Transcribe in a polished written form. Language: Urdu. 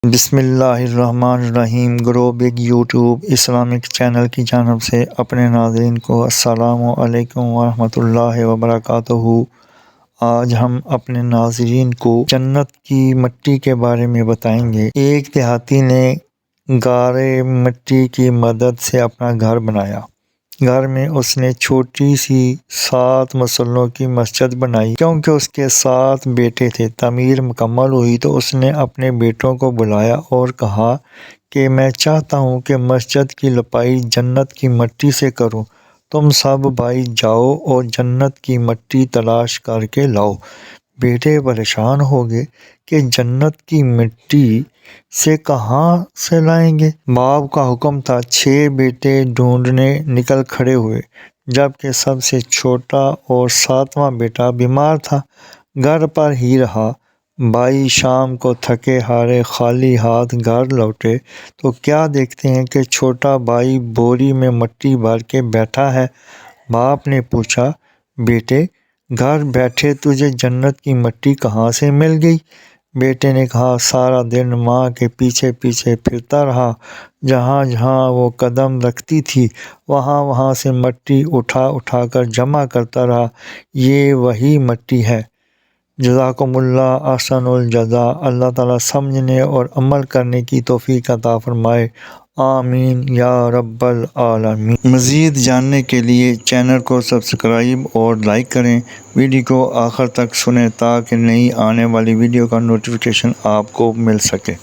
بسم اللہ الرحمن الرحیم۔ گرو بگ یوٹیوب اسلامک چینل کی جانب سے اپنے ناظرین کو السلام علیکم ورحمۃ اللہ وبرکاتہ۔ آج ہم اپنے ناظرین کو جنت کی مٹی کے بارے میں بتائیں گے۔ ایک دیہاتی نے گارے مٹی کی مدد سے اپنا گھر بنایا۔ گھر میں اس نے چھوٹی سی 7 مسلوں کی مسجد بنائی کیونکہ اس کے 7 بیٹے تھے۔ تعمیر مکمل ہوئی تو اس نے اپنے بیٹوں کو بلایا اور کہا کہ میں چاہتا ہوں کہ مسجد کی لپائی جنت کی مٹی سے کروں۔ تم سب بھائی جاؤ اور جنت کی مٹی تلاش کر کے لاؤ۔ بیٹے پریشان ہو گئے کہ جنت کی مٹی سے کہاں سے لائیں گے۔ باپ کا حکم تھا۔ 6 بیٹے ڈھونڈنے نکل کھڑے ہوئے، جبکہ سب سے چھوٹا اور 7واں بیٹا بیمار تھا، گھر پر ہی رہا۔ بھائی شام کو تھکے ہارے خالی ہاتھ گھر لوٹے تو کیا دیکھتے ہیں کہ چھوٹا بھائی بوری میں مٹی بھر کے بیٹھا ہے۔ باپ نے پوچھا، بیٹے گھر بیٹھے تجھے جنت کی مٹی کہاں سے مل گئی؟ بیٹے نے کہا، سارا دن ماں کے پیچھے پیچھے پھرتا رہا، جہاں جہاں وہ قدم رکھتی تھی وہاں وہاں سے مٹی اٹھا اٹھا کر جمع کرتا رہا، یہ وہی مٹی ہے۔ جزاکم اللہ احسن الجزا۔ اللہ تعالیٰ سمجھنے اور عمل کرنے کی توفیق عطا فرمائے، آمین یا رب العالمین۔ مزید جاننے کے لیے چینل کو سبسکرائب اور لائک کریں، ویڈیو کو آخر تک سنیں تاکہ نئی آنے والی ویڈیو کا نوٹیفیکیشن آپ کو مل سکے۔